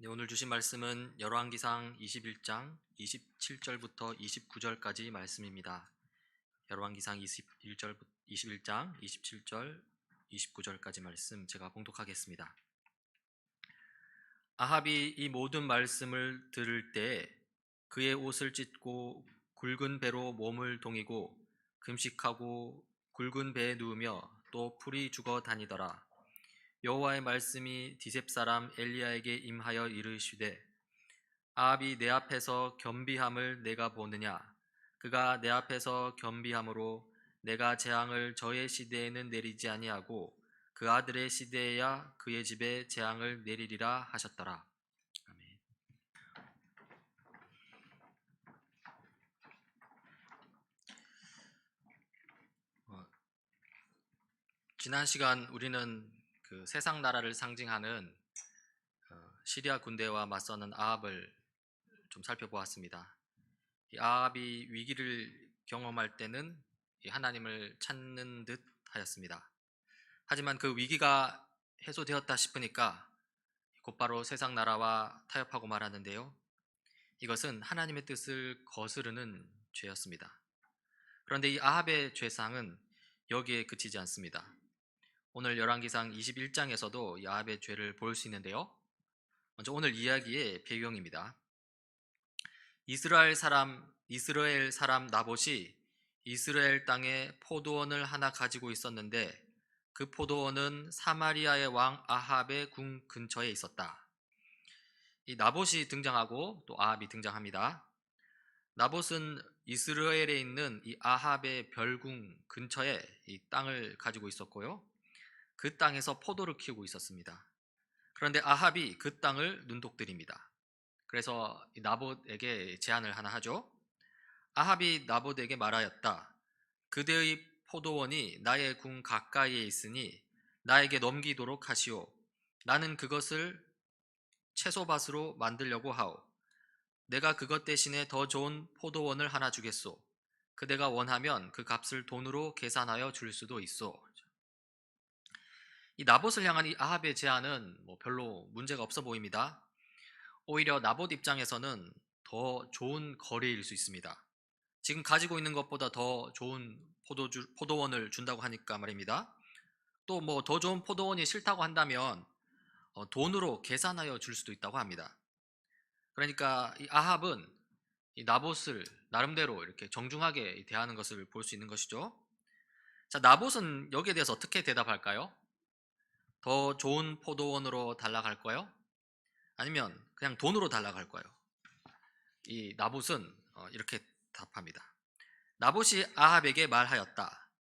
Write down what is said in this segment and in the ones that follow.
네, 오늘 주신 말씀은 열왕기상 21장 27절부터 29절까지 말씀입니다. 열왕기상 21장 27절 29절까지 말씀 제가 봉독하겠습니다. 아합이 이 모든 말씀을 들을 때 그의 옷을 찢고 굵은 배로 몸을 동이고 금식하고 굵은 배에 누우며 또 풀이 죽어 다니더라. 여호와의 말씀이 디셉 사람 엘리야에게 임하여 이르시되 아합이 내 앞에서 겸비함을 내가 보느냐? 그가 내 앞에서 겸비함으로 내가 재앙을 저의 시대에는 내리지 아니하고 그 아들의 시대에야 그의 집에 재앙을 내리리라 하셨더라. 아멘. 어, 지난 시간 우리는 그 세상 나라를 상징하는 시리아 군대와 맞서는 아합을 좀 살펴보았습니다. 이 아합이 위기를 경험할 때는 하나님을 찾는 듯 하였습니다. 하지만 그 위기가 해소되었다 싶으니까 곧바로 세상 나라와 타협하고 말하는데요. 이것은 하나님의 뜻을 거스르는 죄였습니다. 그런데 이 아합의 죄상은 여기에 그치지 않습니다. 오늘 열왕기상 21장에서도 이 아합의 죄를 볼 수 있는데요. 먼저 오늘 이야기의 배경입니다. 이스라엘 사람 나봇이 이스라엘 땅에 포도원을 하나 가지고 있었는데 그 포도원은 사마리아의 왕 아합의 궁 근처에 있었다. 이 나봇이 등장하고 또 아합이 등장합니다. 나봇은 이스라엘에 있는 이 아합의 별궁 근처에 이 땅을 가지고 있었고요. 그 땅에서 포도를 키우고 있었습니다. 그런데 아합이 그 땅을 눈독들입니다. 그래서 이 나봇에게 제안을 하나 하죠. 아합이 나봇에게 말하였다. 그대의 포도원이 나의 궁 가까이에 있으니 나에게 넘기도록 하시오. 나는 그것을 채소밭으로 만들려고 하오. 내가 그것 대신에 더 좋은 포도원을 하나 주겠소. 그대가 원하면 그 값을 돈으로 계산하여 줄 수도 있소. 이 나봇을 향한 이 아합의 제안은 별로 문제가 없어 보입니다. 오히려 나봇 입장에서는 더 좋은 거래일 수 있습니다. 지금 가지고 있는 것보다 더 좋은 포도원을 준다고 하니까 말입니다. 또 더 좋은 포도원이 싫다고 한다면 돈으로 계산하여 줄 수도 있다고 합니다. 그러니까 이 아합은 이 나봇을 나름대로 이렇게 정중하게 대하는 것을 볼 수 있는 것이죠. 자, 나봇은 여기에 대해서 어떻게 대답할까요? 더 좋은 포도원으로 달라갈까요? 아니면 그냥 돈으로 달라갈까요? 이 나봇은 이렇게 답합니다. 나봇이 아합에게 말하였다.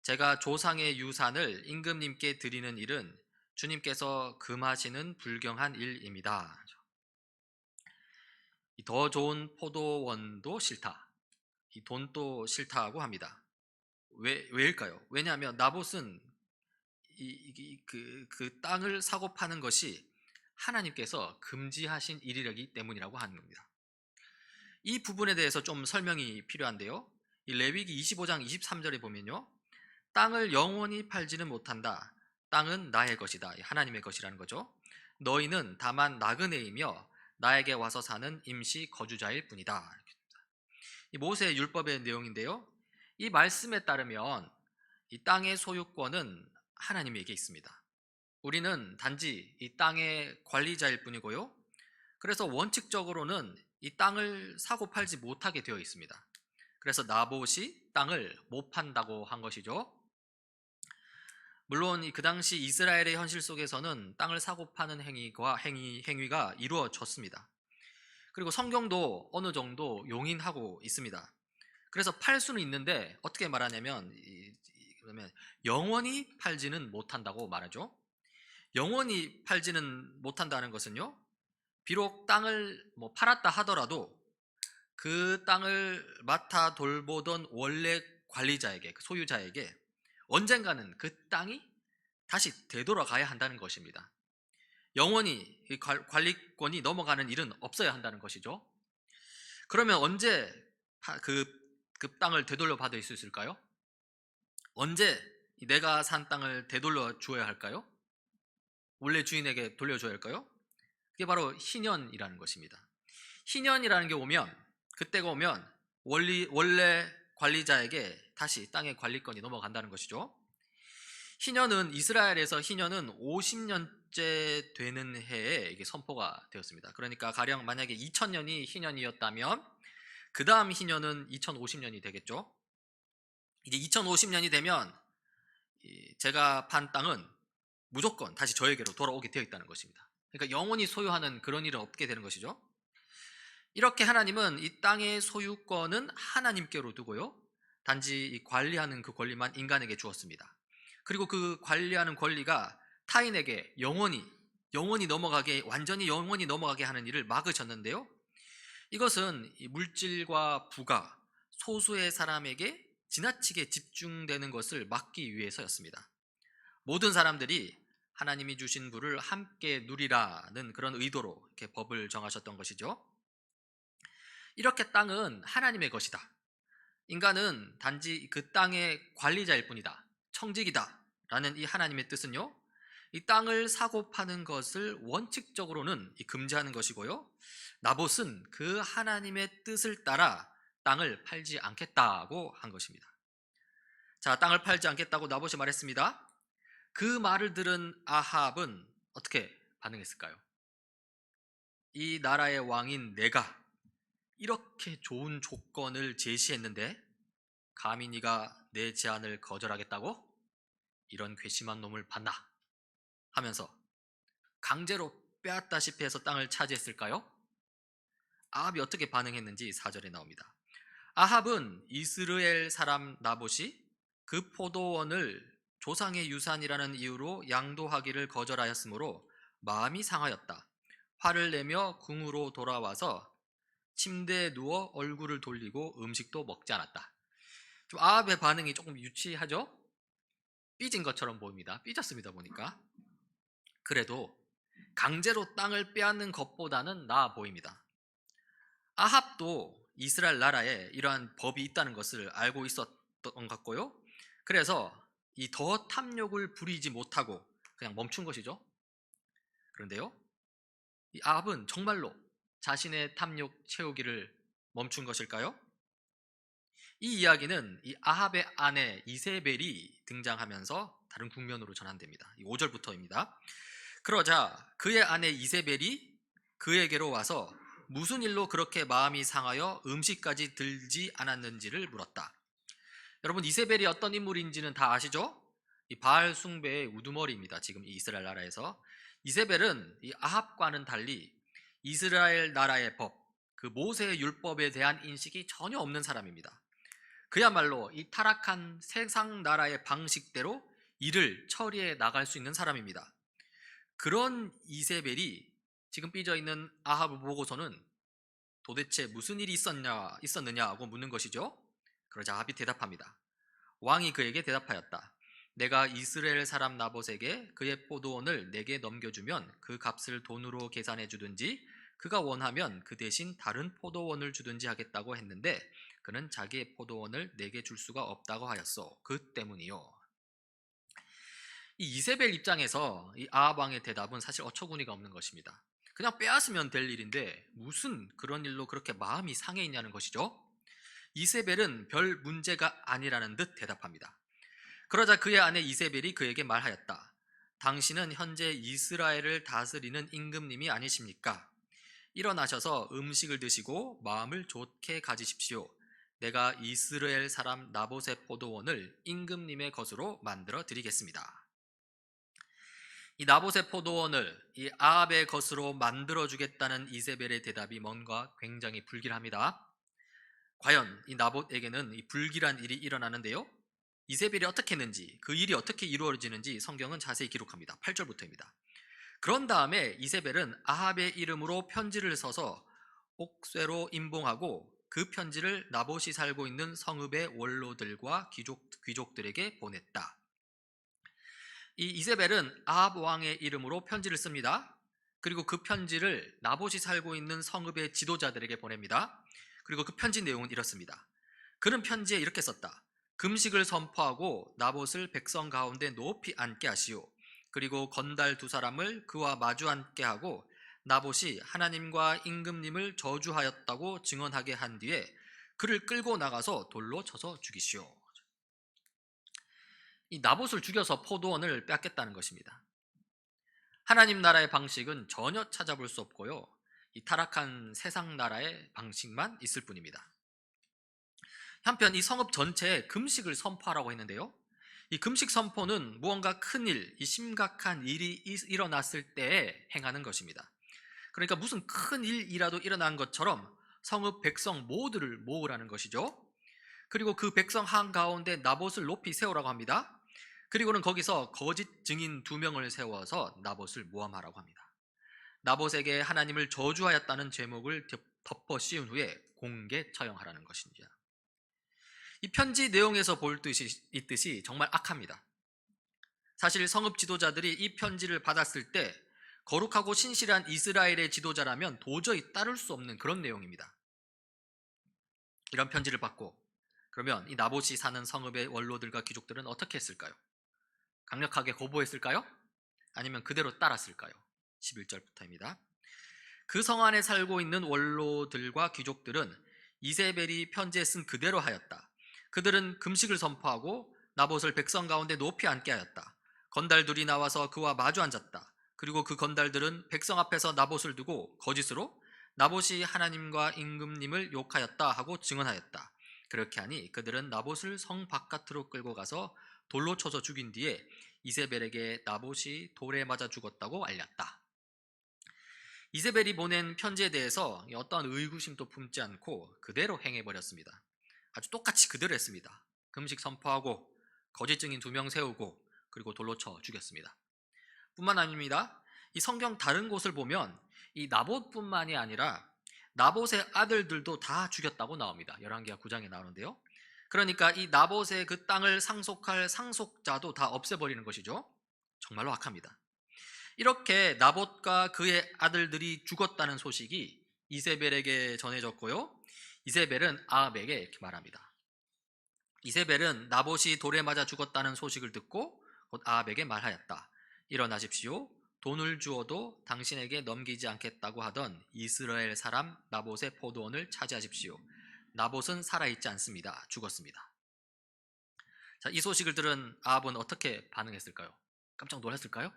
제가 조상의 유산을 임금님께 드리는 일은 주님께서 금하시는 불경한 일입니다. 더 좋은 포도원도 싫다. 이 돈도 싫다고 합니다. 왜일까요? 왜냐하면 나봇은 그 땅을 사고 파는 것이 하나님께서 금지하신 일이기 때문이라고 하는 겁니다. 이 부분에 대해서 좀 설명이 필요한데요. 이 레위기 25장 23절에 보면요. 땅을 영원히 팔지는 못한다. 땅은 나의 것이다. 하나님의 것이라는 거죠. 너희는 다만 나그네이며 나에게 와서 사는 임시 거주자일 뿐이다. 이 모세의 율법의 내용인데요. 이 말씀에 따르면 이 땅의 소유권은 하나님에게 있습니다. 우리는 단지 이 땅의 관리자일 뿐이고요. 그래서 원칙적으로는 이 땅을 사고 팔지 못하게 되어 있습니다. 그래서 나봇이 땅을 못 판다고 한 것이죠. 물론 그 당시 이스라엘의 현실 속에서는 땅을 사고 파는 행위가 이루어졌습니다. 그리고 성경도 어느 정도 용인하고 있습니다. 그래서 팔 수는 있는데 어떻게 말하냐면 그러면 영원히 팔지는 못한다고 말하죠. 영원히 팔지는 못한다는 것은요. 비록 땅을 팔았다 하더라도 그 땅을 맡아 돌보던 원래 관리자에게, 그 소유자에게 언젠가는 그 땅이 다시 되돌아가야 한다는 것입니다. 영원히 관리권이 넘어가는 일은 없어야 한다는 것이죠. 그러면 언제 그 땅을 되돌려 받을 수 있을까요? 언제 내가 산 땅을 되돌려 주어야 할까요? 원래 주인에게 돌려줘야 할까요? 그게 바로 희년이라는 것입니다. 희년이라는 게 오면, 그때가 오면 원래 관리자에게 다시 땅의 관리권이 넘어간다는 것이죠. 희년은 이스라엘에서 희년은 50년째 되는 해에 이게 선포가 되었습니다. 그러니까 가령 만약에 2000년이 희년이었다면 그 다음 희년은 2050년이 되겠죠. 이제 2050년이 되면 제가 판 땅은 무조건 다시 저에게로 돌아오게 되어 있다는 것입니다. 그러니까 영원히 소유하는 그런 일은 없게 되는 것이죠. 이렇게 하나님은 이 땅의 소유권은 하나님께로 두고요, 단지 이 관리하는 그 권리만 인간에게 주었습니다. 그리고 그 관리하는 권리가 타인에게 영원히 넘어가게, 완전히 영원히 넘어가게 하는 일을 막으셨는데요, 이것은 이 물질과 부가 소수의 사람에게 지나치게 집중되는 것을 막기 위해서였습니다. 모든 사람들이 하나님이 주신 부를 함께 누리라는 그런 의도로 이렇게 법을 정하셨던 것이죠. 이렇게 땅은 하나님의 것이다, 인간은 단지 그 땅의 관리자일 뿐이다, 청직이다 라는 이 하나님의 뜻은요, 이 땅을 사고 파는 것을 원칙적으로는 금지하는 것이고요, 나봇은 그 하나님의 뜻을 따라 땅을 팔지 않겠다고 한 것입니다. 자, 땅을 팔지 않겠다고 나봇이 말했습니다. 그 말을 들은 아합은 어떻게 반응했을까요? 이 나라의 왕인 내가 이렇게 좋은 조건을 제시했는데 감히 네가 내 제안을 거절하겠다고? 이런 괘씸한 놈을 봤나? 하면서 강제로 빼앗다시피 해서 땅을 차지했을까요? 아합이 어떻게 반응했는지 4절에 나옵니다. 아합은 이스라엘 사람 나봇이 그 포도원을 조상의 유산이라는 이유로 양도하기를 거절하였으므로 마음이 상하였다. 화를 내며 궁으로 돌아와서 침대에 누워 얼굴을 돌리고 음식도 먹지 않았다. 좀 아합의 반응이 조금 유치하죠? 삐진 것처럼 보입니다. 삐졌습니다, 보니까. 그래도 강제로 땅을 빼앗는 것보다는 나아 보입니다. 아합도 이스라엘 나라에 이러한 법이 있다는 것을 알고 있었던 것 같고요, 그래서 이 더 탐욕을 부리지 못하고 그냥 멈춘 것이죠. 그런데요, 이 아합은 정말로 자신의 탐욕 채우기를 멈춘 것일까요? 이 이야기는 이 아합의 아내 이세벨이 등장하면서 다른 국면으로 전환됩니다. 5절부터입니다. 그러자 그의 아내 이세벨이 그에게로 와서 무슨 일로 그렇게 마음이 상하여 음식까지 들지 않았는지를 물었다. 여러분, 이세벨이 어떤 인물인지는 다 아시죠? 이 바알 숭배의 우두머리입니다. 지금 이 이스라엘 나라에서. 이세벨은 이 아합과는 달리 이스라엘 나라의 법, 그 모세의 율법에 대한 인식이 전혀 없는 사람입니다. 그야말로 이 타락한 세상 나라의 방식대로 일을 처리해 나갈 수 있는 사람입니다. 그런 이세벨이 지금 삐져 있는 아합을 보고서는 도대체 무슨 일이 있었느냐고 묻는 것이죠. 그러자 아합이 대답합니다. 왕이 그에게 대답하였다. 내가 이스라엘 사람 나봇에게 그의 포도원을 내게 넘겨주면 그 값을 돈으로 계산해 주든지 그가 원하면 그 대신 다른 포도원을 주든지 하겠다고 했는데 그는 자기의 포도원을 내게 줄 수가 없다고 하였소. 그 때문이요. 이 이세벨 입장에서 이 아합 왕의 대답은 사실 어처구니가 없는 것입니다. 그냥 빼앗으면 될 일인데 무슨 그런 일로 그렇게 마음이 상해 있냐는 것이죠. 이세벨은 별 문제가 아니라는 듯 대답합니다. 그러자 그의 아내 이세벨이 그에게 말하였다. 당신은 현재 이스라엘을 다스리는 임금님이 아니십니까? 일어나셔서 음식을 드시고 마음을 좋게 가지십시오. 내가 이스라엘 사람 나봇의 포도원을 임금님의 것으로 만들어 드리겠습니다. 이 나봇의 포도원을 이 아합의 것으로 만들어 주겠다는 이세벨의 대답이 뭔가 굉장히 불길합니다. 과연 이 나봇에게는 이 불길한 일이 일어나는데요, 이세벨이 어떻게 했는지, 그 일이 어떻게 이루어지는지 성경은 자세히 기록합니다. 8절부터입니다. 그런 다음에 이세벨은 아합의 이름으로 편지를 써서 옥쇄로 임봉하고 그 편지를 나봇이 살고 있는 성읍의 원로들과 귀족들에게 보냈다. 이 이세벨은 아합 왕의 이름으로 편지를 씁니다. 그리고 그 편지를 나봇이 살고 있는 성읍의 지도자들에게 보냅니다. 그리고 그 편지 내용은 이렇습니다. 그는 편지에 이렇게 썼다. 금식을 선포하고 나봇을 백성 가운데 높이 앉게 하시오. 그리고 건달 두 사람을 그와 마주 앉게 하고 나봇이 하나님과 임금님을 저주하였다고 증언하게 한 뒤에 그를 끌고 나가서 돌로 쳐서 죽이시오. 이 나봇을 죽여서 포도원을 뺏겠다는 것입니다. 하나님 나라의 방식은 전혀 찾아볼 수 없고요, 이 타락한 세상 나라의 방식만 있을 뿐입니다. 한편 이 성읍 전체에 금식을 선포하라고 했는데요, 이 금식 선포는 무언가 큰일, 이 심각한 일이 일어났을 때에 행하는 것입니다. 그러니까 무슨 큰 일이라도 일어난 것처럼 성읍 백성 모두를 모으라는 것이죠. 그리고 그 백성 한가운데 나봇을 높이 세우라고 합니다. 그리고는 거기서 거짓 증인 2명을 세워서 나봇을 모함하라고 합니다. 나봇에게 하나님을 저주하였다는 제목을 덮어 씌운 후에 공개 처형하라는 것입니다. 이 편지 내용에서 볼 듯이 있듯이 정말 악합니다. 사실 성읍 지도자들이 이 편지를 받았을 때 거룩하고 신실한 이스라엘의 지도자라면 도저히 따를 수 없는 그런 내용입니다. 이런 편지를 받고 그러면 이 나봇이 사는 성읍의 원로들과 귀족들은 어떻게 했을까요? 강력하게 거부했을까요? 아니면 그대로 따랐을까요? 11절부터입니다. 그 성 안에 살고 있는 원로들과 귀족들은 이세벨이 편지에 쓴 그대로 하였다. 그들은 금식을 선포하고 나봇을 백성 가운데 높이 앉게 하였다. 건달들이 나와서 그와 마주 앉았다. 그리고 그 건달들은 백성 앞에서 나봇을 두고 거짓으로 나봇이 하나님과 임금님을 욕하였다 하고 증언하였다. 그렇게 하니 그들은 나봇을 성 바깥으로 끌고 가서 돌로 쳐서 죽인 뒤에 이세벨에게 나봇이 돌에 맞아 죽었다고 알렸다. 이세벨이 보낸 편지에 대해서 어떠한 의구심도 품지 않고 그대로 행해버렸습니다. 아주 똑같이 그대로 했습니다. 금식 선포하고 거짓 증인 2명 세우고 그리고 돌로 쳐 죽였습니다. 뿐만 아닙니다. 이 성경 다른 곳을 보면 이 나봇뿐만이 아니라 나봇의 아들들도 다 죽였다고 나옵니다. 열왕기하 9장에 나오는데요. 그러니까 이 나봇의 그 땅을 상속할 상속자도 다 없애버리는 것이죠. 정말로 악합니다. 이렇게 나봇과 그의 아들들이 죽었다는 소식이 이세벨에게 전해졌고요, 이세벨은 아합에게 이렇게 말합니다. 이세벨은 나봇이 돌에 맞아 죽었다는 소식을 듣고 곧 아합에게 말하였다. 일어나십시오. 돈을 주어도 당신에게 넘기지 않겠다고 하던 이스라엘 사람 나봇의 포도원을 차지하십시오. 나봇은 살아있지 않습니다. 죽었습니다. 자, 이 소식을 들은 아합은 어떻게 반응했을까요? 깜짝 놀랐을까요?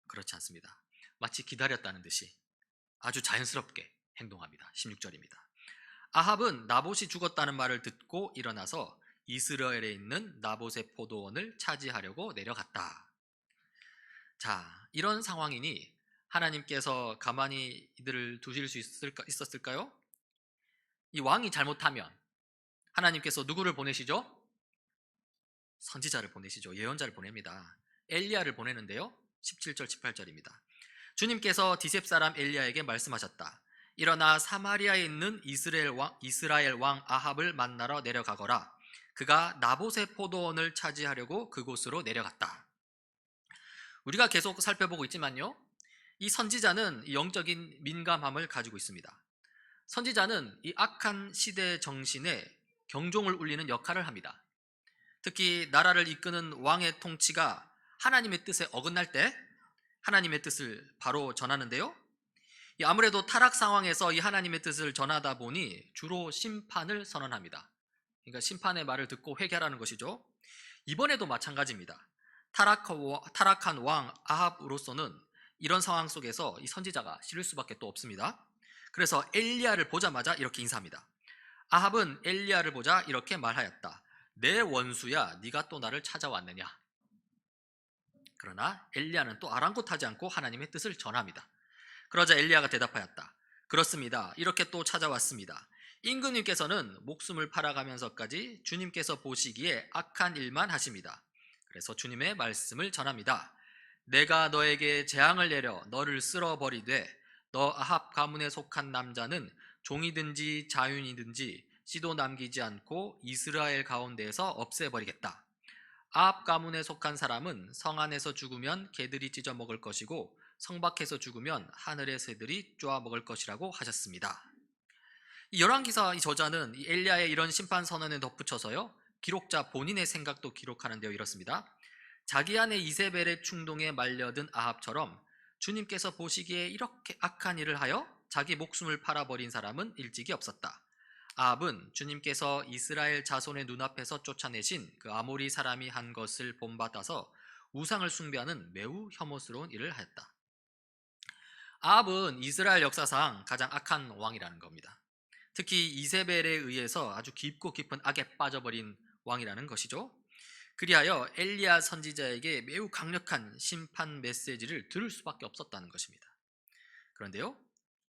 그렇지 않습니다. 마치 기다렸다는 듯이 아주 자연스럽게 행동합니다. 16절입니다. 아합은 나봇이 죽었다는 말을 듣고 일어나서 이스라엘에 있는 나봇의 포도원을 차지하려고 내려갔다. 자, 이런 상황이니 하나님께서 가만히 이들을 두실 수 있었을까요? 이 왕이 잘못하면 하나님께서 누구를 보내시죠? 선지자를 보내시죠. 예언자를 보냅니다. 엘리야를 보내는데요, 17절 18절입니다. 주님께서 디셉 사람 엘리야에게 말씀하셨다. 일어나 사마리아에 있는 이스라엘 왕 아합을 만나러 내려가거라. 그가 나봇의 포도원을 차지하려고 그곳으로 내려갔다. 우리가 계속 살펴보고 있지만요, 이 선지자는 영적인 민감함을 가지고 있습니다. 선지자는 이 악한 시대 정신에 경종을 울리는 역할을 합니다. 특히 나라를 이끄는 왕의 통치가 하나님의 뜻에 어긋날 때 하나님의 뜻을 바로 전하는데요, 아무래도 타락 상황에서 이 하나님의 뜻을 전하다 보니 주로 심판을 선언합니다. 그러니까 심판의 말을 듣고 회개하라는 것이죠. 이번에도 마찬가지입니다. 타락한 왕 아합으로서는 이런 상황 속에서 이 선지자가 싫을 수밖에 또 없습니다. 그래서 엘리야를 보자마자 이렇게 인사합니다. 아합은 엘리야를 보자 이렇게 말하였다. 내 원수야, 네가 또 나를 찾아왔느냐. 그러나 엘리야는 또 아랑곳하지 않고 하나님의 뜻을 전합니다. 그러자 엘리야가 대답하였다. 그렇습니다. 이렇게 또 찾아왔습니다. 임금님께서는 목숨을 팔아가면서까지 주님께서 보시기에 악한 일만 하십니다. 그래서 주님의 말씀을 전합니다. 내가 너에게 재앙을 내려 너를 쓸어버리되 너 아합 가문에 속한 남자는 종이든지 자윤이든지 씨도 남기지 않고 이스라엘 가운데에서 없애버리겠다. 아합 가문에 속한 사람은 성 안에서 죽으면 개들이 찢어 먹을 것이고 성 밖에서 죽으면 하늘의 새들이 쪼아 먹을 것이라고 하셨습니다. 이 열왕기사 이 저자는 이 엘리야의 이런 심판 선언에 덧붙여서요, 기록자 본인의 생각도 기록하는데요, 이렇습니다. 자기 아내 이세벨의 충동에 말려든 아합처럼 주님께서 보시기에 이렇게 악한 일을 하여 자기 목숨을 팔아버린 사람은 일찍이 없었다. 아합은 주님께서 이스라엘 자손의 눈앞에서 쫓아내신 그 아모리 사람이 한 것을 본받아서 우상을 숭배하는 매우 혐오스러운 일을 하였다. 아합은 이스라엘 역사상 가장 악한 왕이라는 겁니다. 특히 이세벨에 의해서 아주 깊고 깊은 악에 빠져버린 왕이라는 것이죠. 그리하여 엘리야 선지자에게 매우 강력한 심판 메시지를 들을 수밖에 없었다는 것입니다. 그런데요,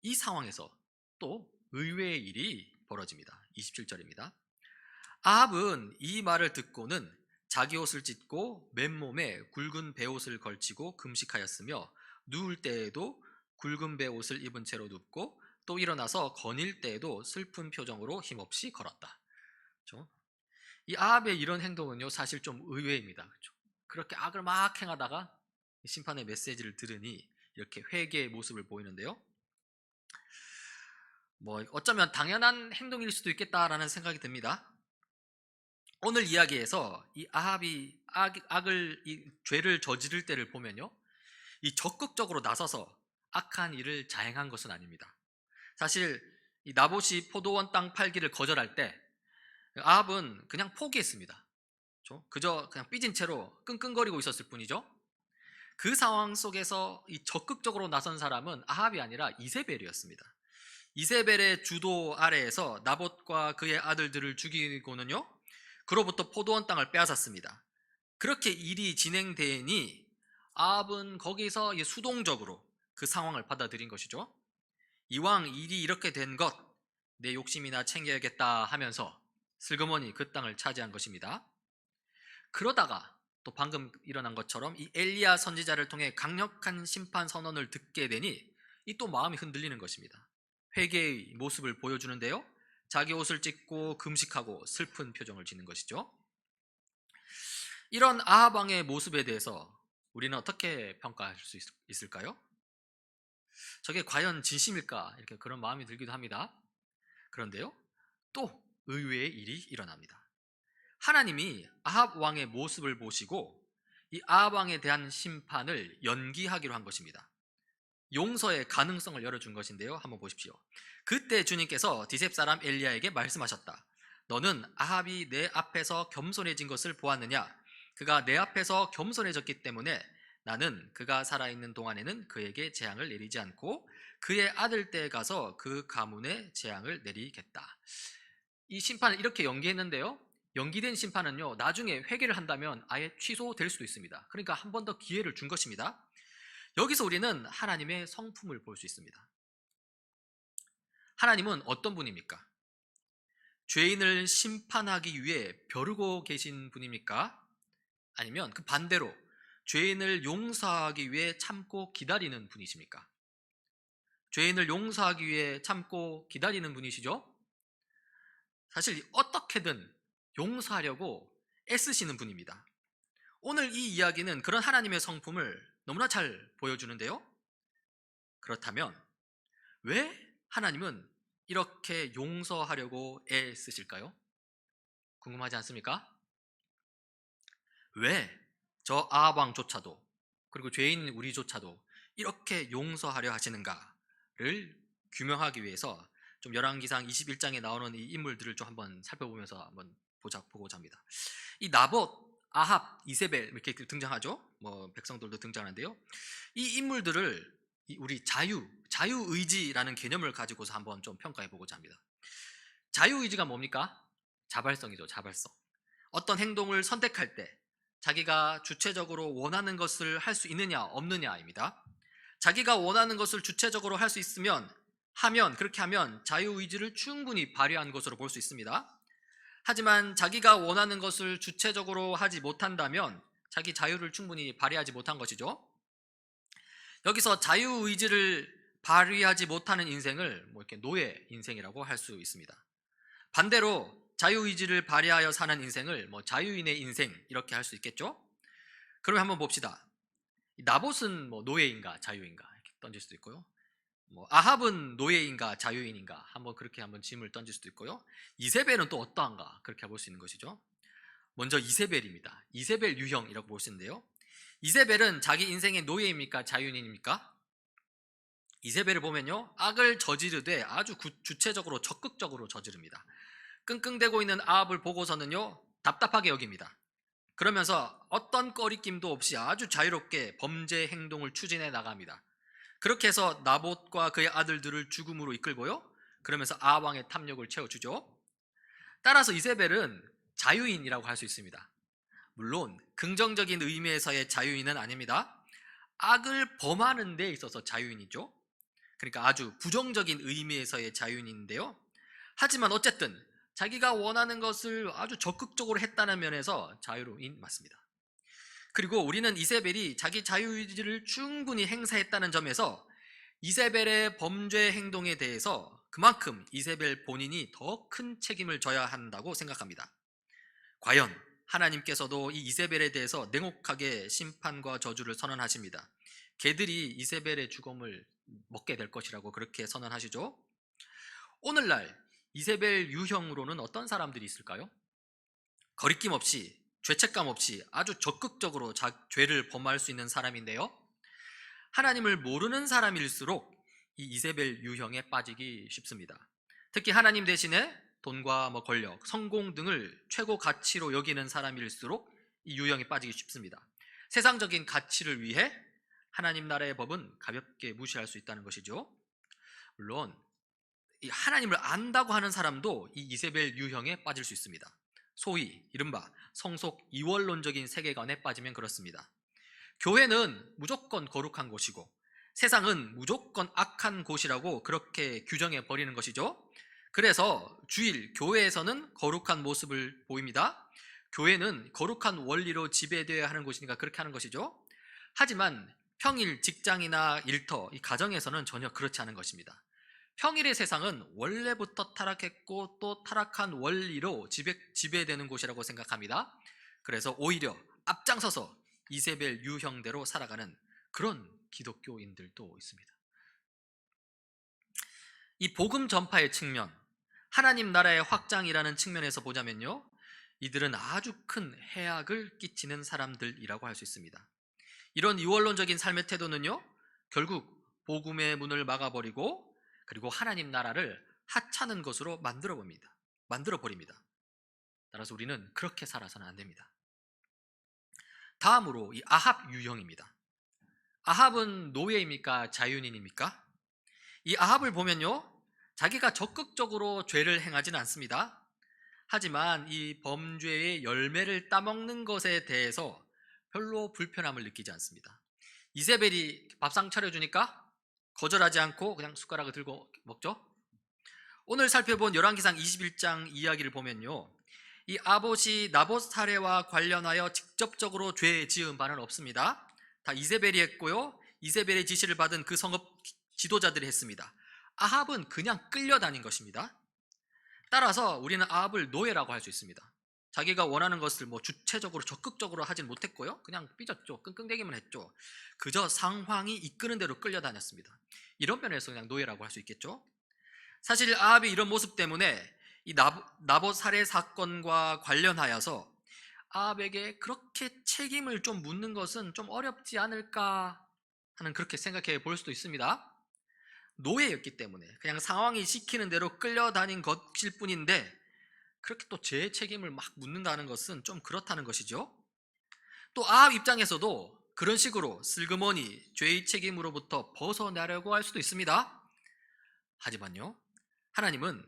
이 상황에서 또 의외의 일이 벌어집니다. 27절입니다. 아합은 이 말을 듣고는 자기 옷을 찢고 맨몸에 굵은 베옷을 걸치고 금식하였으며 누울 때에도 굵은 베옷을 입은 채로 눕고 또 일어나서 거닐 때에도 슬픈 표정으로 힘없이 걸었다. 그렇죠? 이 아합의 이런 행동은요, 사실 좀 의외입니다. 그렇죠? 그렇게 악을 막 행하다가 심판의 메시지를 들으니 이렇게 회개의 모습을 보이는데요. 어쩌면 당연한 행동일 수도 있겠다라는 생각이 듭니다. 오늘 이야기에서 이 아합이 이 죄를 저지를 때를 보면요, 이 적극적으로 나서서 악한 일을 자행한 것은 아닙니다. 사실 이 나봇이 포도원 땅 팔기를 거절할 때 아합은 그냥 포기했습니다. 그저 그냥 삐진 채로 끙끙거리고 있었을 뿐이죠. 그 상황 속에서 이 적극적으로 나선 사람은 아합이 아니라 이세벨이었습니다. 이세벨의 주도 아래에서 나봇과 그의 아들들을 죽이고는요, 그로부터 포도원 땅을 빼앗았습니다. 그렇게 일이 진행되니 아합은 거기서 수동적으로 그 상황을 받아들인 것이죠. 이왕 일이 이렇게 된 것, 내 욕심이나 챙겨야겠다 하면서 슬그머니 그 땅을 차지한 것입니다. 그러다가 또 방금 일어난 것처럼 이 엘리야 선지자를 통해 강력한 심판 선언을 듣게 되니 이 또 마음이 흔들리는 것입니다. 회개의 모습을 보여주는데요, 자기 옷을 찢고 금식하고 슬픈 표정을 짓는 것이죠. 이런 아합 왕의 모습에 대해서 우리는 어떻게 평가할 수 있을까요? 저게 과연 진심일까? 이렇게 그런 마음이 들기도 합니다. 그런데요, 또 의외의 일이 일어납니다. 하나님이 아합 왕의 모습을 보시고 이 아합 왕에 대한 심판을 연기하기로 한 것입니다. 용서의 가능성을 열어준 것인데요, 한번 보십시오. 그때 주님께서 디셉 사람 엘리야에게 말씀하셨다. 너는 아합이 내 앞에서 겸손해진 것을 보았느냐? 그가 내 앞에서 겸손해졌기 때문에 나는 그가 살아있는 동안에는 그에게 재앙을 내리지 않고 그의 아들 때에 가서 그 가문에 재앙을 내리겠다. 이 심판을 이렇게 연기했는데요, 연기된 심판은요, 나중에 회개를 한다면 아예 취소될 수도 있습니다. 그러니까 한 번 더 기회를 준 것입니다. 여기서 우리는 하나님의 성품을 볼 수 있습니다. 하나님은 어떤 분입니까? 죄인을 심판하기 위해 벼르고 계신 분입니까? 아니면 그 반대로 죄인을 용서하기 위해 참고 기다리는 분이십니까? 죄인을 용서하기 위해 참고 기다리는 분이시죠? 사실 어떻게든 용서하려고 애쓰시는 분입니다. 오늘 이 이야기는 그런 하나님의 성품을 너무나 잘 보여주는데요. 그렇다면 왜 하나님은 이렇게 용서하려고 애쓰실까요? 궁금하지 않습니까? 왜 저 아합 왕조차도, 그리고 죄인 우리조차도 이렇게 용서하려 하시는가를 규명하기 위해서 좀 열왕기상 21장에 나오는 이 인물들을 좀 한번 살펴보면서 한번 보고자 합니다. 이 나봇, 아합, 이세벨 이렇게 등장하죠. 백성들도 등장하는데요. 이 인물들을 우리 자유의지라는 개념을 가지고서 한번 좀 평가해 보고자 합니다. 자유의지가 뭡니까? 자발성이죠, 자발성. 어떤 행동을 선택할 때 자기가 주체적으로 원하는 것을 할 수 있느냐 없느냐입니다. 자기가 원하는 것을 주체적으로 할 수 있으면 그렇게 하면 자유의지를 충분히 발휘한 것으로 볼 수 있습니다. 하지만 자기가 원하는 것을 주체적으로 하지 못한다면 자기 자유를 충분히 발휘하지 못한 것이죠. 여기서 자유의지를 발휘하지 못하는 인생을 이렇게 노예 인생이라고 할 수 있습니다. 반대로 자유의지를 발휘하여 사는 인생을 자유인의 인생 이렇게 할 수 있겠죠. 그러면 한번 봅시다. 나봇은 노예인가 자유인가 이렇게 던질 수도 있고요. 아합은 노예인가 자유인인가 그렇게 한번 질문을 던질 수도 있고요. 이세벨은 또 어떠한가 그렇게 볼 수 있는 것이죠. 먼저 이세벨입니다. 이세벨 유형이라고 볼 수 있는데요. 이세벨은 자기 인생의 노예입니까 자유인입니까? 이세벨을 보면요, 악을 저지르되 아주 주체적으로 적극적으로 저지릅니다. 끙끙대고 있는 아합을 보고서는요, 답답하게 여깁니다. 그러면서 어떤 꺼리낌도 없이 아주 자유롭게 범죄 행동을 추진해 나갑니다. 그렇게 해서 나봇과 그의 아들들을 죽음으로 이끌고요, 그러면서 아합 왕의 탐욕을 채워주죠. 따라서 이세벨은 자유인이라고 할 수 있습니다. 물론 긍정적인 의미에서의 자유인은 아닙니다. 악을 범하는 데 있어서 자유인이죠. 그러니까 아주 부정적인 의미에서의 자유인인데요. 하지만 어쨌든 자기가 원하는 것을 아주 적극적으로 했다는 면에서 자유로인 맞습니다. 그리고 우리는 이세벨이 자기 자유의지를 충분히 행사했다는 점에서 이세벨의 범죄 행동에 대해서 그만큼 이세벨 본인이 더 큰 책임을 져야 한다고 생각합니다. 과연 하나님께서도 이 이세벨에 대해서 냉혹하게 심판과 저주를 선언하십니다. 개들이 이세벨의 죽음을 먹게 될 것이라고 그렇게 선언하시죠. 오늘날 이세벨 유형으로는 어떤 사람들이 있을까요? 거리낌 없이, 죄책감 없이 아주 적극적으로 죄를 범할 수 있는 사람인데요, 하나님을 모르는 사람일수록 이 이세벨 유형에 빠지기 쉽습니다. 특히 하나님 대신에 돈과 권력, 성공 등을 최고 가치로 여기는 사람일수록 이 유형에 빠지기 쉽습니다. 세상적인 가치를 위해 하나님 나라의 법은 가볍게 무시할 수 있다는 것이죠. 물론 이 하나님을 안다고 하는 사람도 이 이세벨 유형에 빠질 수 있습니다. 소위 이른바 성속 이원론적인 세계관에 빠지면 그렇습니다. 교회는 무조건 거룩한 곳이고 세상은 무조건 악한 곳이라고 그렇게 규정해 버리는 것이죠. 그래서 주일 교회에서는 거룩한 모습을 보입니다. 교회는 거룩한 원리로 지배되어야 하는 곳이니까 그렇게 하는 것이죠. 하지만 평일 직장이나 일터, 이 가정에서는 전혀 그렇지 않은 것입니다. 평일의 세상은 원래부터 타락했고 또 타락한 원리로 지배되는 곳이라고 생각합니다. 그래서 오히려 앞장서서 이세벨 유형대로 살아가는 그런 기독교인들도 있습니다. 이 복음 전파의 측면, 하나님 나라의 확장이라는 측면에서 보자면요, 이들은 아주 큰 해악을 끼치는 사람들이라고 할 수 있습니다. 이런 이원론적인 삶의 태도는요, 결국 복음의 문을 막아버리고 그리고 하나님 나라를 하찮은 것으로 만들어 버립니다. 따라서 우리는 그렇게 살아서는 안 됩니다. 다음으로 이 아합 유형입니다. 아합은 노예입니까? 자유인입니까? 이 아합을 보면요, 자기가 적극적으로 죄를 행하지는 않습니다. 하지만 이 범죄의 열매를 따먹는 것에 대해서 별로 불편함을 느끼지 않습니다. 이세벨이 밥상 차려주니까 거절하지 않고 그냥 숟가락을 들고 먹죠. 오늘 살펴본 열왕기상 21장 이야기를 보면요, 이 아봇이 나봇 사례와 관련하여 직접적으로 죄 지은 바는 없습니다. 다 이세벨이 했고요, 이세벨의 지시를 받은 그 성읍 지도자들이 했습니다. 아합은 그냥 끌려다닌 것입니다. 따라서 우리는 아합을 노예라고 할 수 있습니다. 자기가 원하는 것을 주체적으로 적극적으로 하진 못했고요, 그냥 삐졌죠. 끙끙대기만 했죠. 그저 상황이 이끄는 대로 끌려다녔습니다. 이런 면에서 그냥 노예라고 할 수 있겠죠. 사실 아합의 이런 모습 때문에 이 나봇 살해 사건과 관련하여서 아합에게 그렇게 책임을 좀 묻는 것은 좀 어렵지 않을까 하는, 그렇게 생각해 볼 수도 있습니다. 노예였기 때문에 그냥 상황이 시키는 대로 끌려다닌 것일 뿐인데 그렇게 또 죄의 책임을 막 묻는다는 것은 좀 그렇다는 것이죠. 또 아합 입장에서도 그런 식으로 슬그머니 죄의 책임으로부터 벗어나려고 할 수도 있습니다. 하지만요, 하나님은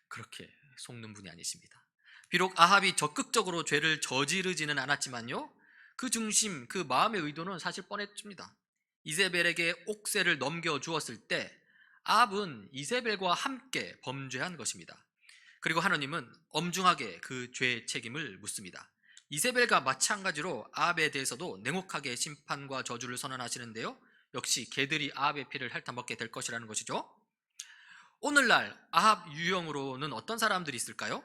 그렇게 속는 분이 아니십니다. 비록 아합이 적극적으로 죄를 저지르지는 않았지만요, 그 중심, 그 마음의 의도는 사실 뻔했습니다. 이세벨에게 옥새를 넘겨주었을 때 아합은 이세벨과 함께 범죄한 것입니다. 그리고 하나님은 엄중하게 그 죄의 책임을 묻습니다. 이세벨과 마찬가지로 아합에 대해서도 냉혹하게 심판과 저주를 선언하시는데요, 역시 개들이 아합의 피를 핥아먹게 될 것이라는 것이죠. 오늘날 아합 유형으로는 어떤 사람들이 있을까요?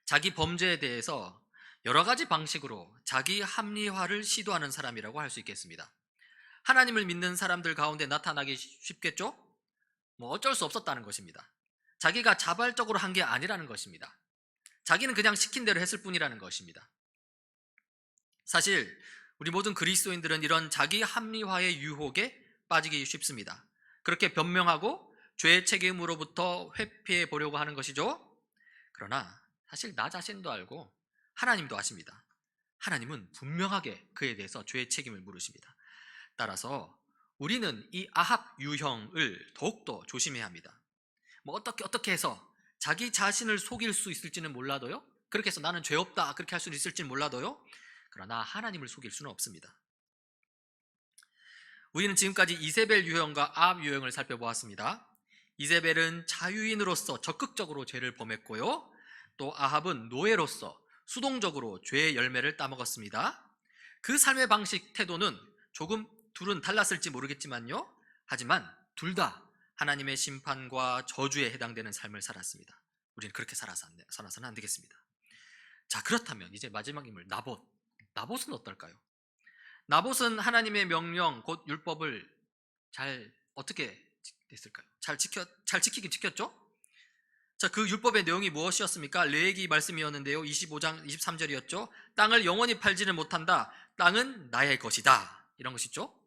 자기 범죄에 대해서 여러 가지 방식으로 자기 합리화를 시도하는 사람이라고 할 수 있겠습니다. 하나님을 믿는 사람들 가운데 나타나기 쉽겠죠? 어쩔 수 없었다는 것입니다. 자기가 자발적으로 한 게 아니라는 것입니다. 자기는 그냥 시킨 대로 했을 뿐이라는 것입니다. 사실 우리 모든 그리스도인들은 이런 자기 합리화의 유혹에 빠지기 쉽습니다. 그렇게 변명하고 죄의 책임으로부터 회피해 보려고 하는 것이죠. 그러나 사실 나 자신도 알고 하나님도 아십니다. 하나님은 분명하게 그에 대해서 죄의 책임을 물으십니다. 따라서 우리는 이 아합 유형을 더욱더 조심해야 합니다. 뭐 어떻게 해서 자기 자신을 속일 수 있을지는 몰라도요, 그렇게 해서 나는 죄 없다 그렇게 할 수 있을지는 몰라도요, 그러나 하나님을 속일 수는 없습니다. 우리는 지금까지 이세벨 유형과 아합 유형을 살펴보았습니다. 이세벨은 자유인으로서 적극적으로 죄를 범했고요, 또 아합은 노예로서 수동적으로 죄의 열매를 따먹었습니다. 그 삶의 방식, 태도는 조금 둘은 달랐을지 모르겠지만요, 하지만 둘 다 하나님의 심판과 저주에 해당되는 삶을 살았습니다. 우리는 그렇게 살아서는 안 되겠습니다. 자, 그렇다면 이제 마지막 인물 나봇은 어떨까요? 나봇은 하나님의 명령 곧 율법을 잘 어떻게 됐을까요? 잘 지키긴 지켰죠? 자, 그 율법의 내용이 무엇이었습니까? 레위기 말씀이었는데요, 25장 23절이었죠. 땅을 영원히 팔지는 못한다. 땅은 나의 것이다. 이런 것이죠.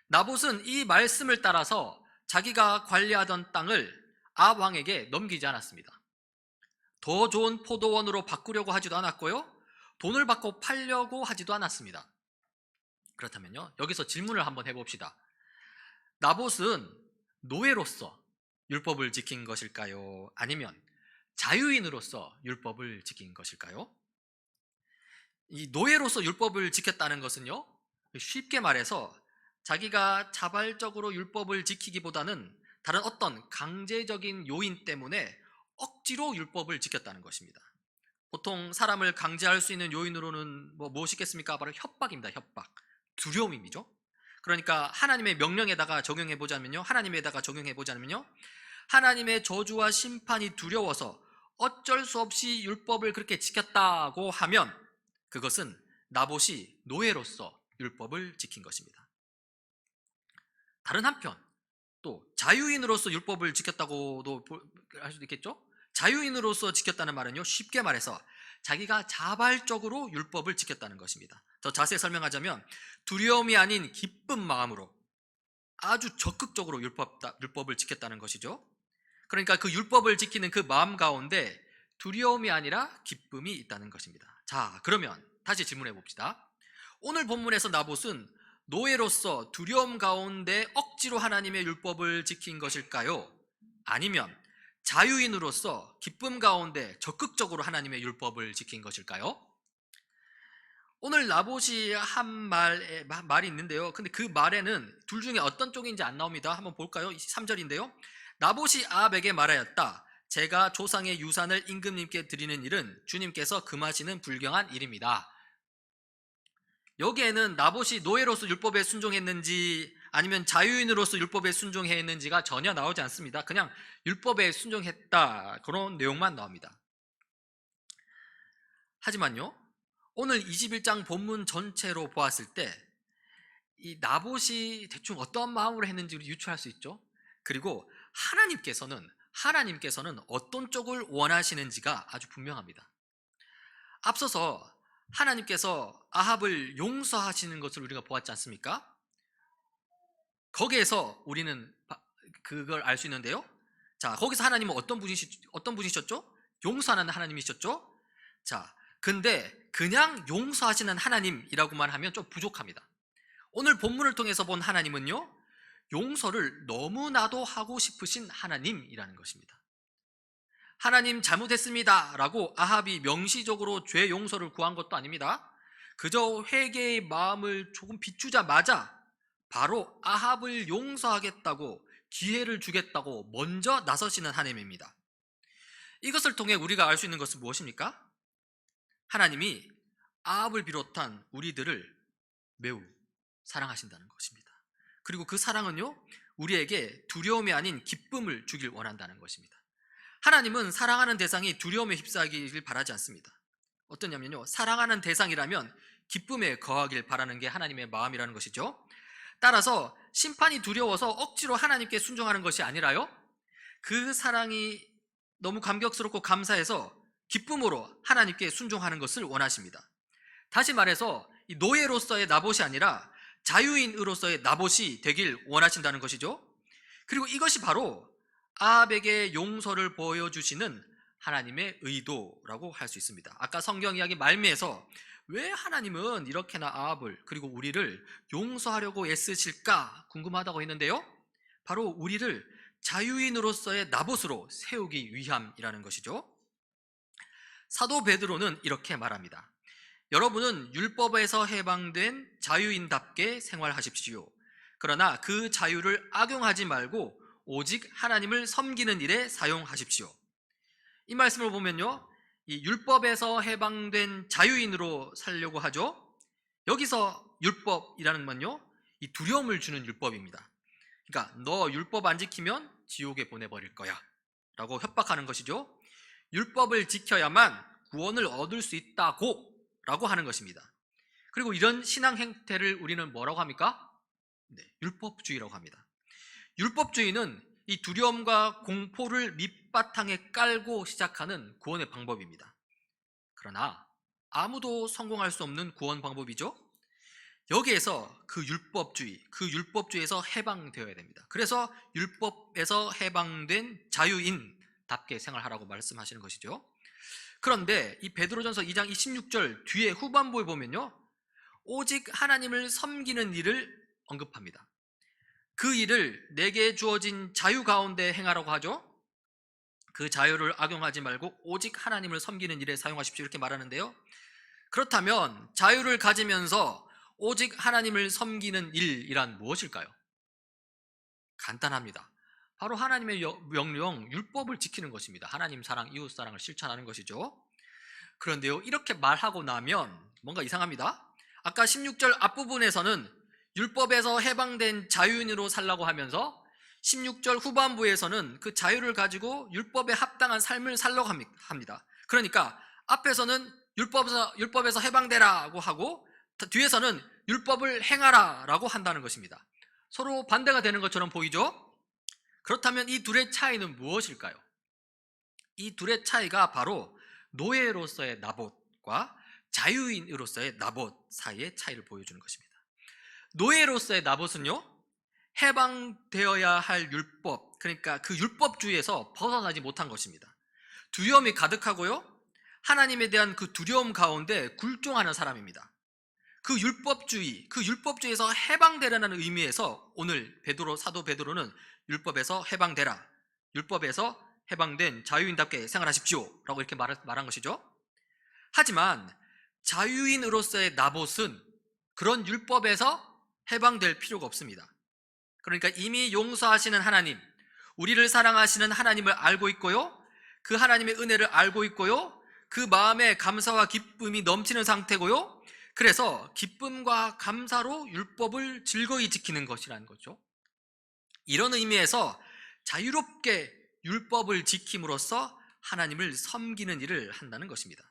나봇은 이 말씀을 따라서 자기가 관리하던 땅을 아합 왕에게 넘기지 않았습니다. 더 좋은 포도원으로 바꾸려고 하지도 않았고요, 돈을 받고 팔려고 하지도 않았습니다. 그렇다면요, 여기서 질문을 한번 해봅시다. 나봇은 노예로서 율법을 지킨 것일까요? 아니면 자유인으로서 율법을 지킨 것일까요? 이 노예로서 율법을 지켰다는 것은요, 쉽게 말해서 자기가 자발적으로 율법을 지키기보다는 다른 어떤 강제적인 요인 때문에 억지로 율법을 지켰다는 것입니다. 보통 사람을 강제할 수 있는 요인으로는 무엇이 있겠습니까? 바로 협박입니다. 협박. 두려움이죠. 그러니까 하나님의 명령에다가 적용해 보자면요, 하나님의 저주와 심판이 두려워서 어쩔 수 없이 율법을 그렇게 지켰다고 하면 그것은 나봇이 노예로서 율법을 지킨 것입니다. 다른 한편 또 자유인으로서 율법을 지켰다고도 할 수도 있겠죠. 자유인으로서 지켰다는 말은요, 쉽게 말해서 자기가 자발적으로 율법을 지켰다는 것입니다. 더 자세히 설명하자면 두려움이 아닌 기쁜 마음으로 아주 적극적으로 율법을 지켰다는 것이죠. 그러니까 그 율법을 지키는 그 마음 가운데 두려움이 아니라 기쁨이 있다는 것입니다. 자, 그러면 다시 질문해 봅시다. 오늘 본문에서 나봇은 노예로서 두려움 가운데 억지로 하나님의 율법을 지킨 것일까요? 아니면 자유인으로서 기쁨 가운데 적극적으로 하나님의 율법을 지킨 것일까요? 오늘 나봇이 한 말이 있는데요, 근데 그 말에는 둘 중에 어떤 쪽인지 안 나옵니다. 한번 볼까요? 3절인데요. 나봇이 아합에게 말하였다. 제가 조상의 유산을 임금님께 드리는 일은 주님께서 금하시는 불경한 일입니다. 여기에는 나봇이 노예로서 율법에 순종했는지 아니면 자유인으로서 율법에 순종했는지가 전혀 나오지 않습니다. 그냥 율법에 순종했다, 그런 내용만 나옵니다. 하지만요, 오늘 21장 본문 전체로 보았을 때 이 나봇이 대충 어떤 마음으로 했는지를 유추할 수 있죠. 그리고 하나님께서는 어떤 쪽을 원하시는지가 아주 분명합니다. 앞서서 하나님께서 아합을 용서하시는 것을 우리가 보았지 않습니까? 거기에서 우리는 그걸 알 수 있는데요. 자, 거기서 하나님은 어떤 분이셨죠? 용서하는 하나님이셨죠? 자, 근데 그냥 용서하시는 하나님이라고만 하면 좀 부족합니다. 오늘 본문을 통해서 본 하나님은요, 용서를 너무나도 하고 싶으신 하나님이라는 것입니다. 하나님 잘못했습니다 라고 아합이 명시적으로 죄 용서를 구한 것도 아닙니다. 그저 회개의 마음을 조금 비추자마자 바로 아합을 용서하겠다고, 기회를 주겠다고 먼저 나서시는 하나님입니다. 이것을 통해 우리가 알 수 있는 것은 무엇입니까? 하나님이 아합을 비롯한 우리들을 매우 사랑하신다는 것입니다. 그리고 그 사랑은요, 우리에게 두려움이 아닌 기쁨을 주길 원한다는 것입니다. 하나님은 사랑하는 대상이 두려움에 휩싸이길 바라지 않습니다. 어떠냐면요, 사랑하는 대상이라면 기쁨에 거하길 바라는 게 하나님의 마음이라는 것이죠. 따라서 심판이 두려워서 억지로 하나님께 순종하는 것이 아니라요, 그 사랑이 너무 감격스럽고 감사해서 기쁨으로 하나님께 순종하는 것을 원하십니다. 다시 말해서 이 노예로서의 나봇이 아니라 자유인으로서의 나봇이 되길 원하신다는 것이죠. 그리고 이것이 바로 아합에게 용서를 보여주시는 하나님의 의도라고 할 수 있습니다. 아까 성경 이야기 말미에서 왜 하나님은 이렇게나 아합을 그리고 우리를 용서하려고 애쓰실까 궁금하다고 했는데요, 바로 우리를 자유인으로서의 나봇으로 세우기 위함이라는 것이죠. 사도 베드로는 이렇게 말합니다. 여러분은 율법에서 해방된 자유인답게 생활하십시오. 그러나 그 자유를 악용하지 말고 오직 하나님을 섬기는 일에 사용하십시오. 이 말씀을 보면요, 이 율법에서 해방된 자유인으로 살려고 하죠. 여기서 율법이라는 건요, 이 두려움을 주는 율법입니다. 그러니까 너 율법 안 지키면 지옥에 보내버릴 거야 라고 협박하는 것이죠. 율법을 지켜야만 구원을 얻을 수 있다고 라고 하는 것입니다. 그리고 이런 신앙 행태를 우리는 뭐라고 합니까? 네, 율법주의라고 합니다. 율법주의는 이 두려움과 공포를 밑바탕에 깔고 시작하는 구원의 방법입니다. 그러나 아무도 성공할 수 없는 구원 방법이죠. 여기에서 그 율법주의에서 해방되어야 됩니다. 그래서 율법에서 해방된 자유인답게 생활하라고 말씀하시는 것이죠. 그런데 이 베드로전서 2장 26절 뒤에 후반부에 보면요, 오직 하나님을 섬기는 일을 언급합니다. 그 일을 내게 주어진 자유 가운데 행하라고 하죠. 그 자유를 악용하지 말고 오직 하나님을 섬기는 일에 사용하십시오 이렇게 말하는데요, 그렇다면 자유를 가지면서 오직 하나님을 섬기는 일이란 무엇일까요? 간단합니다. 바로 하나님의 명령, 율법을 지키는 것입니다. 하나님 사랑, 이웃 사랑을 실천하는 것이죠. 그런데요, 이렇게 말하고 나면 뭔가 이상합니다. 아까 16절 앞부분에서는 율법에서 해방된 자유인으로 살라고 하면서 16절 후반부에서는 그 자유를 가지고 율법에 합당한 삶을 살려고 합니다. 그러니까 앞에서는 율법에서 해방되라고 하고 뒤에서는 율법을 행하라 라고 한다는 것입니다. 서로 반대가 되는 것처럼 보이죠? 그렇다면 이 둘의 차이는 무엇일까요? 이 둘의 차이가 바로 노예로서의 나봇과 자유인으로서의 나봇 사이의 차이를 보여주는 것입니다. 노예로서의 나봇은요, 해방되어야 할 율법, 그러니까 그 율법주의에서 벗어나지 못한 것입니다. 두려움이 가득하고요, 하나님에 대한 그 두려움 가운데 굴종하는 사람입니다. 그 율법주의에서 해방되라는 의미에서 오늘 사도 베드로는 율법에서 해방되라, 율법에서 해방된 자유인답게 생활하십시오 라고 이렇게 말한 것이죠. 하지만 자유인으로서의 나봇은 그런 율법에서 해방될 필요가 없습니다. 그러니까 이미 용서하시는 하나님, 우리를 사랑하시는 하나님을 알고 있고요, 그 하나님의 은혜를 알고 있고요, 그 마음에 감사와 기쁨이 넘치는 상태고요, 그래서 기쁨과 감사로 율법을 즐거이 지키는 것이라는 거죠. 이런 의미에서 자유롭게 율법을 지킴으로써 하나님을 섬기는 일을 한다는 것입니다.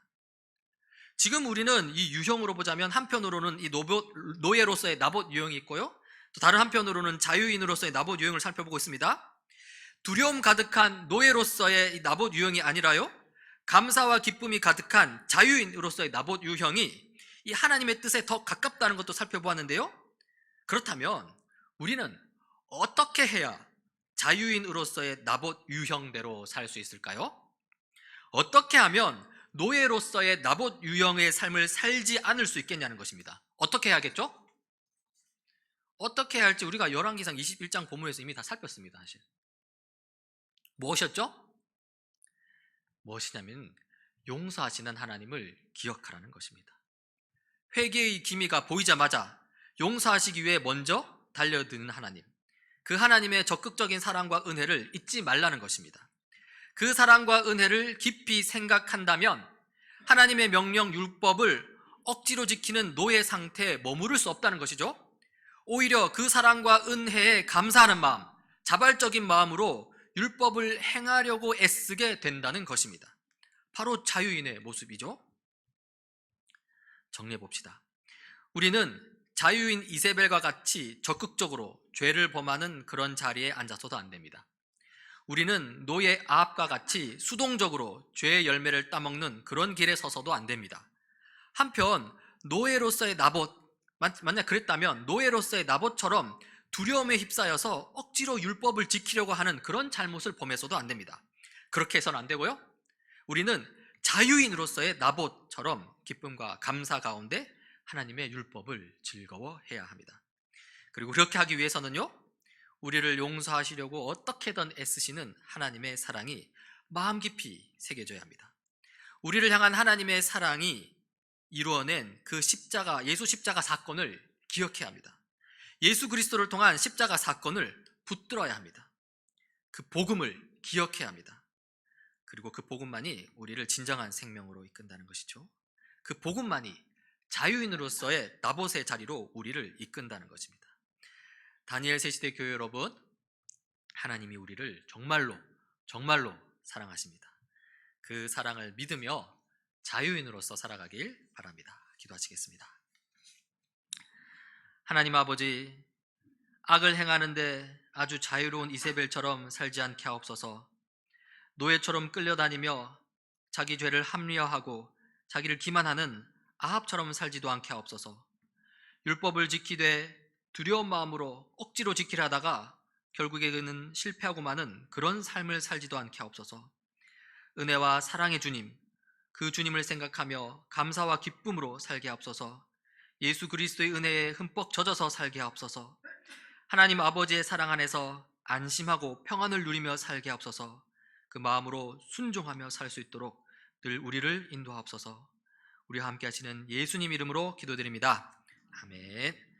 지금 우리는 이 유형으로 보자면 한편으로는 이 노예로서의 나봇 유형이 있고요, 또 다른 한편으로는 자유인으로서의 나봇 유형을 살펴보고 있습니다. 두려움 가득한 노예로서의 이 나봇 유형이 아니라요, 감사와 기쁨이 가득한 자유인으로서의 나봇 유형이 이 하나님의 뜻에 더 가깝다는 것도 살펴보았는데요, 그렇다면 우리는 어떻게 해야 자유인으로서의 나봇 유형대로 살 수 있을까요? 어떻게 하면 노예로서의 나봇 유형의 삶을 살지 않을 수 있겠냐는 것입니다. 어떻게 해야겠죠? 어떻게 해야 할지 우리가 열왕기상 21장 본문에서 이미 다 살폈습니다. 사실 무엇이었죠? 무엇이냐면 용서하시는 하나님을 기억하라는 것입니다. 회개의 기미가 보이자마자 용서하시기 위해 먼저 달려드는 하나님, 그 하나님의 적극적인 사랑과 은혜를 잊지 말라는 것입니다. 그 사랑과 은혜를 깊이 생각한다면 하나님의 명령 율법을 억지로 지키는 노예 상태에 머무를 수 없다는 것이죠. 오히려 그 사랑과 은혜에 감사하는 마음, 자발적인 마음으로 율법을 행하려고 애쓰게 된다는 것입니다. 바로 자유인의 모습이죠. 정리해 봅시다. 우리는 자유인 이세벨과 같이 적극적으로 죄를 범하는 그런 자리에 앉아서도 안 됩니다. 우리는 노예 아합과 같이 수동적으로 죄의 열매를 따먹는 그런 길에 서서도 안 됩니다. 한편 노예로서의 나봇, 만약 그랬다면 노예로서의 나봇처럼 두려움에 휩싸여서 억지로 율법을 지키려고 하는 그런 잘못을 범해서도 안 됩니다. 그렇게 해서는 안 되고요. 우리는 자유인으로서의 나봇처럼 기쁨과 감사 가운데 하나님의 율법을 즐거워해야 합니다. 그리고 그렇게 하기 위해서는요, 우리를 용서하시려고 어떻게든 애쓰시는 하나님의 사랑이 마음 깊이 새겨져야 합니다. 우리를 향한 하나님의 사랑이 이루어낸 그 십자가, 예수 십자가 사건을 기억해야 합니다. 예수 그리스도를 통한 십자가 사건을 붙들어야 합니다. 그 복음을 기억해야 합니다. 그리고 그 복음만이 우리를 진정한 생명으로 이끈다는 것이죠. 그 복음만이 자유인으로서의 나봇의 자리로 우리를 이끈다는 것입니다. 다니엘 새시대 교회 여러분, 하나님이 우리를 정말로 사랑하십니다. 그 사랑을 믿으며 자유인으로서 살아가길 바랍니다. 기도하시겠습니다. 하나님 아버지, 악을 행하는데 아주 자유로운 이세벨처럼 살지 않게 하옵소서. 노예처럼 끌려다니며 자기 죄를 합리화하고 자기를 기만하는 아합처럼 살지도 않게 하옵소서. 율법을 지키되 두려운 마음으로 억지로 지키려 하다가 결국에 그는 실패하고 마는 그런 삶을 살지도 않게 하옵소서. 은혜와 사랑의 주님, 그 주님을 생각하며 감사와 기쁨으로 살게 하옵소서. 예수 그리스도의 은혜에 흠뻑 젖어서 살게 하옵소서. 하나님 아버지의 사랑 안에서 안심하고 평안을 누리며 살게 하옵소서. 그 마음으로 순종하며 살 수 있도록 늘 우리를 인도하옵소서. 우리와 함께 하시는 예수님 이름으로 기도드립니다. 아멘.